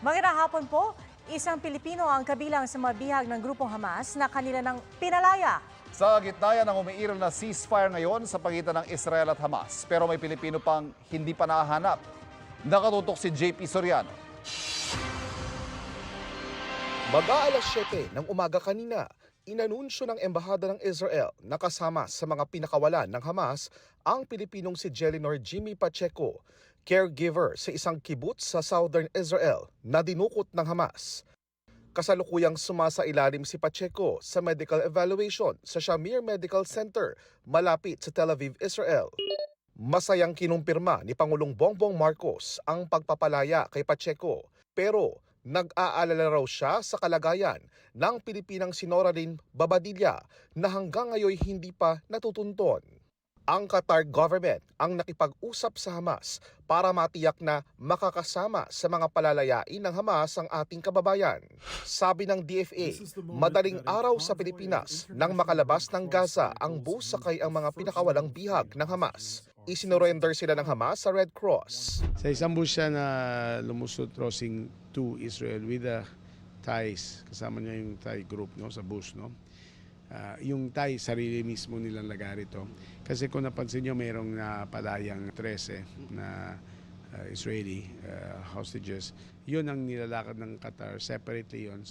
Magandang hapon po. Isang Pilipino ang kabilang sa mga bihag ng grupong Hamas na kanila nang pinalaya. Sa gitna yan ng umiiral na ceasefire ngayon sa pagitan ng Israel at Hamas. Pero may Pilipino pang hindi pa nahahanap. Nakatutok si JP Soriano. Mag-aalas 7 ng umaga kanina, inanunsyo ng Embahada ng Israel na kasama sa mga pinakawalan ng Hamas ang Pilipinong si Jelinor Jimmy Pacheco, caregiver sa isang kibbutz sa southern Israel na dinukot ng Hamas. Kasalukuyang sumasailalim si Pacheco sa medical evaluation sa Shamir Medical Center malapit sa Tel Aviv, Israel. Masayang kinumpirma ni Pangulong Bongbong Marcos ang pagpapalaya kay Pacheco, pero nag-aalala raw siya sa kalagayan ng Pilipinang si Noraline Babadilla na hanggang ngayon hindi pa natutunton. Ang Qatar government ang nakipag-usap sa Hamas para matiyak na makakasama sa mga palalayain ng Hamas ang ating kababayan. Sabi ng DFA, madaling araw sa Pilipinas nang makalabas ng Gaza ang busakay ang mga pinakawalang bihag ng Hamas. Isinorender sila ng Hamas sa Red Cross. Sa isang bus siya na lumusot crossing to Israel with the Thais. Kasama niya yung Thai group no, sa bus. No? Yung Thai, sarili mismo nilang lagari ito. Kasi kung napansin nyo, mayroong napalayang 13 na Israeli hostages. Yun ang nilalakad ng Qatar. Separately yun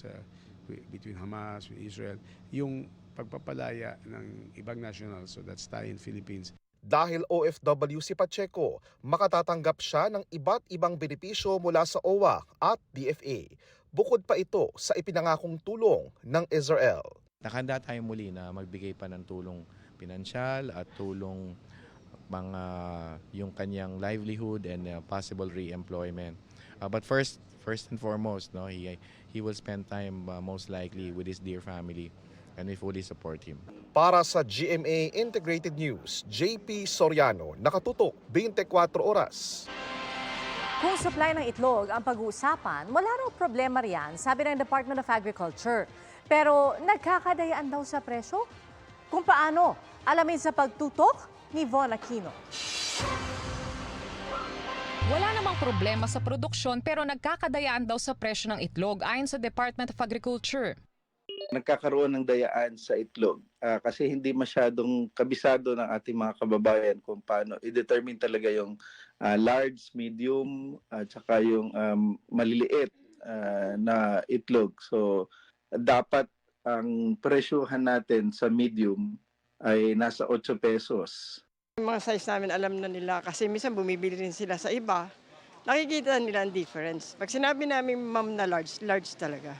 between Hamas and Israel. Yung pagpapalaya ng ibang nationals, so that's Thai and Philippines. Dahil OFW si Pacheco, makatatanggap siya ng iba't ibang benepisyo mula sa OWA at DFA. Bukod pa ito sa ipinangakong tulong ng Israel. Nakahanda tayo muli na magbigay pa ng tulong pinansyal at tulong mga yung kanyang livelihood and possible re-employment. But first and foremost, no, he will spend time most likely with his dear family, and we fully support him. Para sa GMA Integrated News, JP Soriano, nakatutok 24 oras. Kung supply ng itlog ang pag-uusapan, wala raw problema riyan, sabi ng Department of Agriculture. Pero nagkakadayaan daw sa presyo? Kung paano? Alamin sa pagtutok ni Von Aquino. Wala namang problema sa produksyon pero nagkakadayaan daw sa presyo ng itlog ayon sa Department of Agriculture. Nagkakaroon ng dayaan sa itlog kasi hindi masyadong kabisado ng ating mga kababayan kung paano i-determine talaga yung large, medium at saka yung maliliit na itlog. So dapat ang presyohan natin sa medium ay nasa 8 pesos. Yung mga size namin alam na nila kasi minsan bumibili rin sila sa iba. Nakikita nila ang difference. Pag sinabi namin ma'am na large, large talaga.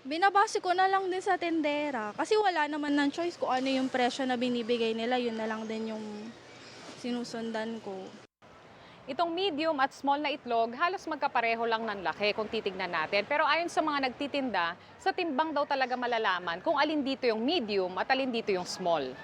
Binabase ko na lang din sa tendera kasi wala naman ng choice kung ano yung presyo na binibigay nila, yun na lang din yung sinusundan ko. Itong medium at small na itlog, halos magkapareho lang ng laki kung titignan natin. Pero ayon sa mga nagtitinda, sa timbang daw talaga malalaman kung alin dito yung medium at alin dito yung small.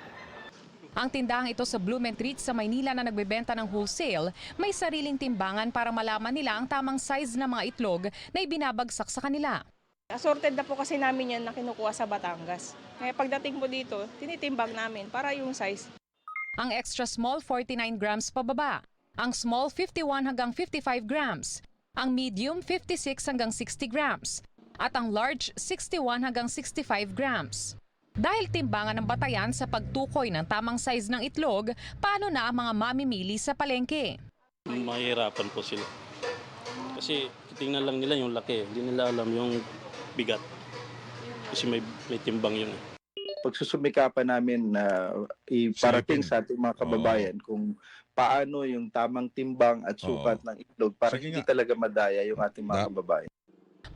Ang tindahang ito sa Blumentritt sa Maynila na nagbebenta ng wholesale, may sariling timbangan para malaman nila ang tamang size ng mga itlog na ibinabagsak sa kanila. Assorted na po kasi namin yan na kinukuha sa Batangas. Kaya pagdating po dito, tinitimbang namin para yung size. Ang extra small 49 grams pababa. Ang small 51 hanggang 55 grams. Ang medium 56 hanggang 60 grams. At ang large 61 hanggang 65 grams. Dahil timbangan ng batayan sa pagtukoy ng tamang size ng itlog, paano na ang mga mamimili sa palengke? Mahirapan po sila. Kasi tingnan lang nila yung laki, hindi nila alam yung bigat. Kasi may timbang yun. Pagsusumikapan namin na iparating sa ating mga kababayan kung paano yung tamang timbang at sukat ng itlog para hindi talaga madaya yung ating mga kababayan.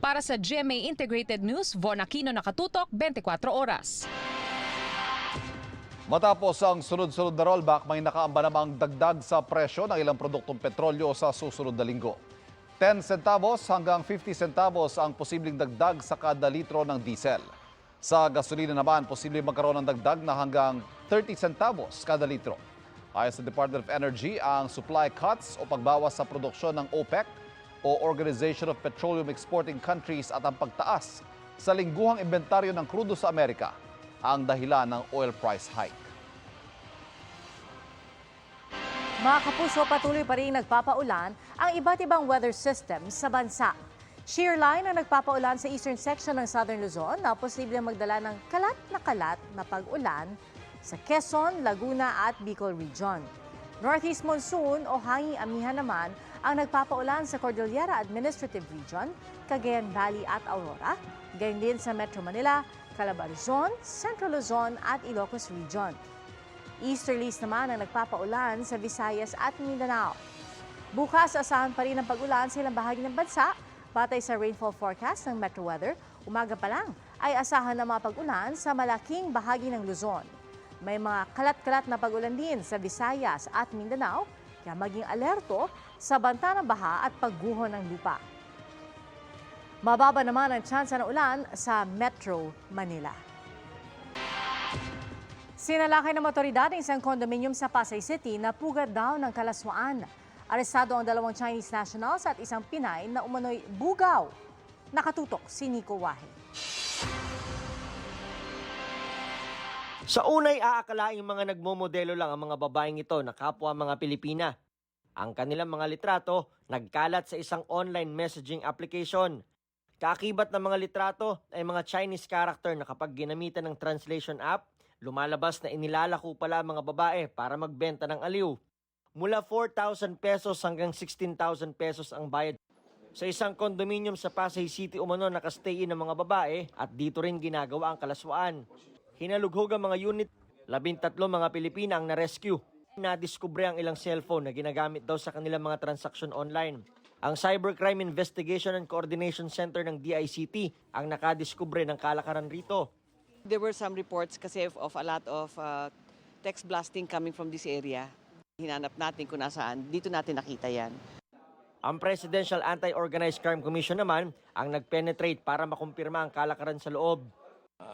Para sa GMA Integrated News, Von Aquino, nakatutok 24 oras. Matapos ang sunod-sunod na rollback, may nakaamba namang dagdag sa presyo ng ilang produktong petrolyo sa susunod na linggo. 10 centavos hanggang 50 centavos ang posibleng dagdag sa kada litro ng diesel. Sa gasolina naman, posibleng magkaroon ng dagdag na hanggang 30 centavos kada litro. Ayon sa Department of Energy, ang supply cuts o pagbawas sa produksyon ng OPEC o Organization of Petroleum Exporting Countries at ang pagtaas sa lingguhang inventaryo ng krudo sa Amerika ang dahilan ng oil price hike. Mga kapuso, patuloy pa rin nagpapaulan ang iba't ibang weather systems sa bansa. Shear line ang nagpapaulan sa eastern section ng Southern Luzon na posibleng magdala ng kalat na pag-ulan sa Quezon, Laguna at Bicol Region. Northeast monsoon o hanging amihan naman ang nagpapaulan sa Cordillera Administrative Region, Cagayan Valley at Aurora, gayon din sa Metro Manila, Calabar Luzon, Central Luzon at Ilocos Region. Easterlies naman ang nagpapaulan sa Visayas at Mindanao. Bukas, asahan pa rin ang pag-ulan sa ilang bahagi ng bansa. Batay sa rainfall forecast ng Metro Weather, umaga pa lang ay asahan na mga pag-ulan sa malaking bahagi ng Luzon. May mga kalat-kalat na pag-ulan din sa Visayas at Mindanao, kaya maging alerto sa banta ng baha at pagguho ng lupa. Mababa naman ang tsansa ng ulan sa Metro Manila. Sinalakay ng otoridad ng isang kondominium sa Pasay City na pugad daw ng kalaswaan. Arestado ang 2 Chinese nationals at isang Pinay na umano'y bugaw. Nakatutok si Nico Wahe. Sa unay aakalaing mga nagmomodelo lang ang mga babaeng ito na kapwa mga Pilipina. Ang kanilang mga litrato nagkalat sa isang online messaging application. Kaakibat ng mga litrato ay mga Chinese character na kapag ginamitan ng translation app, lumalabas na inilalako pala ang mga babae para magbenta ng aliw. Mula 4,000 pesos hanggang 16,000 pesos ang bayad. Sa isang condominium sa Pasay City umano nakastay-in ng mga babae at dito rin ginagawa ang kalaswaan. Hinalughog ang mga unit, 13 mga Pilipina ang na-rescue. Nadiskubre ang ilang cellphone na ginagamit daw sa kanilang mga transaksyon online. Ang Cybercrime Investigation and Coordination Center ng DICT ang nakadiskubre ng kalakaran rito. There were some reports kasi of a lot of text blasting coming from this area. Hinanap natin kung nasaan. Dito natin nakita yan. Ang Presidential Anti-Organized Crime Commission naman ang nag-penetrate para makumpirma ang kalakaran sa loob.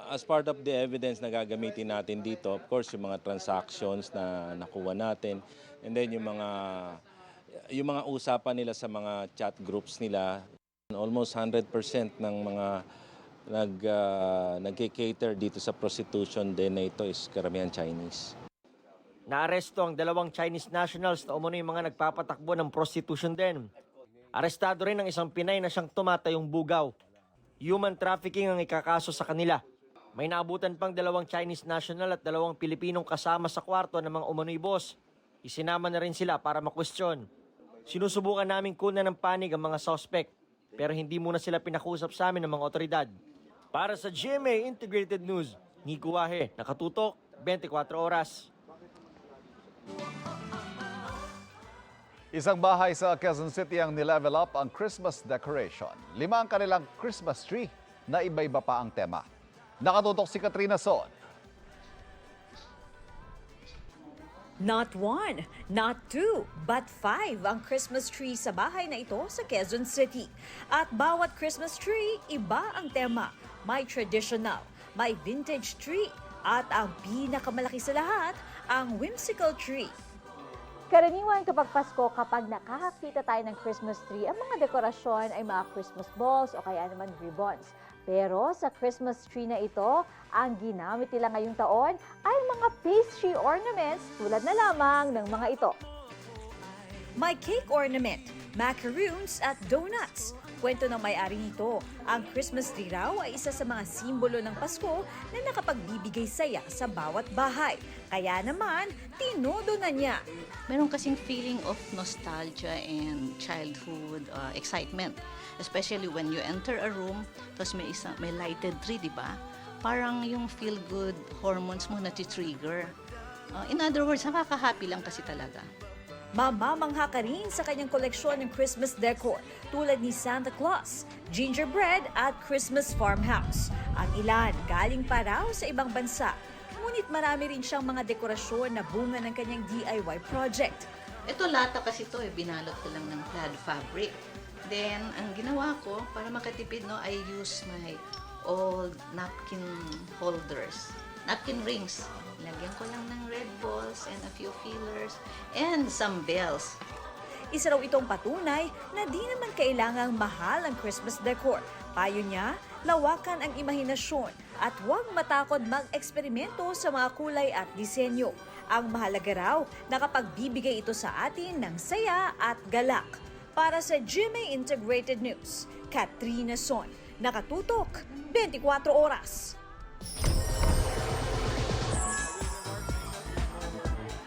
As part of the evidence na gagamitin natin dito, of course, yung mga transactions na nakuha natin, and then yung mga usapan nila sa mga chat groups nila, almost 100% ng mga nag-cater dito sa prostitution din na ito is karamihan Chinese. Naaresto ang 2 Chinese nationals na umano yung mga nagpapatakbo ng prostitution din. Arestado rin ang isang Pinay na siyang tumatayong bugaw. Human trafficking ang ikakaso sa kanila. May naabutan pang 2 Chinese national at 2 Pilipinong kasama sa kwarto ng mga umano'y boss. Isinama na rin sila para makwestiyon. Sinusubukan namin kunan ng panig ang mga suspect, pero hindi muna sila pinakusap sa amin ng mga otoridad. Para sa GMA Integrated News, Nico Wahe, nakatutok, 24 oras. Isang bahay sa Quezon City ang nilevel up ang Christmas decoration. 5 ang kanilang Christmas tree na iba-iba pa ang tema. Nakatutok si Katrina Son. Not 1, not 2, but 5 ang Christmas tree sa bahay na ito sa Quezon City. At bawat Christmas tree, iba ang tema. May traditional, may vintage tree, at ang pinakamalaki sa lahat, ang whimsical tree. Karaniwan kapag Pasko, kapag nakakakita tayo ng Christmas tree, ang mga dekorasyon ay mga Christmas balls o kaya naman ribbons. Pero sa Christmas tree na ito, ang ginamit nila ngayong taon ay mga pastry ornaments tulad na lamang ng mga ito. May cake ornament, macaroons at donuts. Kwento ng may-ari nito, ang Christmas tree raw ay isa sa mga simbolo ng Pasko na nakapagbibigay saya sa bawat bahay. Kaya naman, tinodo na niya. Meron kasing feeling of nostalgia and childhood excitement. Especially when you enter a room, tapos may lighted tree, di ba? Parang yung feel-good hormones mo na-trigger. In other words, nakaka-happy lang kasi talaga. Mamamangha ka rin sa kanyang koleksyon ng Christmas decor tulad ni Santa Claus, gingerbread at Christmas farmhouse. Ang ilan galing pa raw sa ibang bansa. Ngunit marami rin siyang mga dekorasyon na bunga ng kanyang DIY project. Ito lata kasi ito binalot ko lang ng plaid fabric. Then, ang ginawa ko, para makatipid, I use my old napkin holders, napkin rings. Lagyan ko lang ng red balls and a few fillers and some bells. Isa raw itong patunay na di naman kailangang mahal ang Christmas decor. Payo niya, lawakan ang imahinasyon at huwag matakot mag-eksperimento sa mga kulay at disenyo. Ang mahalaga raw, nakapagbibigay ito sa atin ng saya at galak. Para sa GMA Integrated News, Katrina Son. Nakatutok, 24 oras.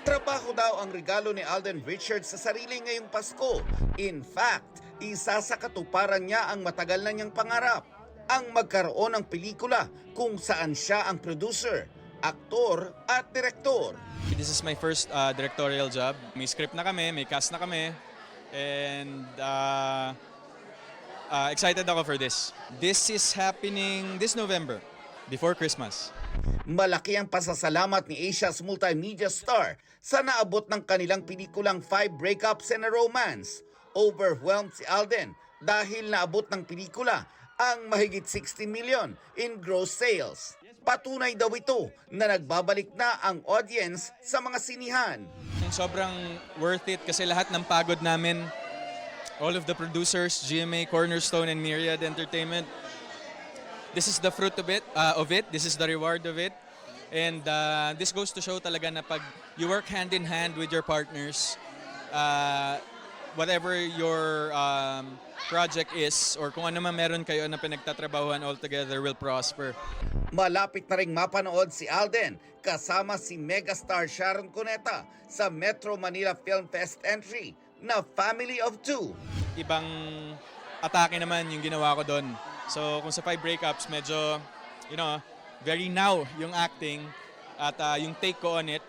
Trabaho daw ang regalo ni Alden Richards sa sarili ngayong Pasko. In fact, isa sa katuparan niya ang matagal na niyang pangarap, ang magkaroon ng pelikula kung saan siya ang producer, aktor at direktor. This is my first directorial job. May script na kami, may cast na kami, and excited ako for this. This is happening this November, before Christmas. Malaki ang pasasalamat ni Asia's multimedia star sa naabot ng kanilang pelikulang 5 Breakups and a Romance. Overwhelmed si Alden dahil naabot ng pelikula ang mahigit 60 million in gross sales. Patunay daw ito na nagbabalik na ang audience sa mga sinihan. Sobrang worth it kasi lahat ng pagod namin, all of the producers, GMA, Cornerstone, and Myriad Entertainment, this is the fruit of it. This is the reward of it. And this goes to show talaga na pag you work hand in hand with your partners, whatever your project is or kung ano man meron kayo na pinagtatrabahuhan all together will prosper. Malapit na ring mapanood si Alden kasama si megastar Sharon Cuneta sa Metro Manila Film Fest entry na Family of Two. Ibang atake naman yung ginawa ko doon. So kung sa 5 Breakups, medyo, very now yung acting at yung take ko on it.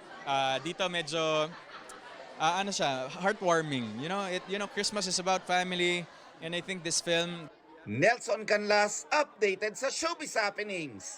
Dito medyo, heartwarming. Christmas is about family, and I think this film... Nelson Canlas, updated sa Showbiz Happenings.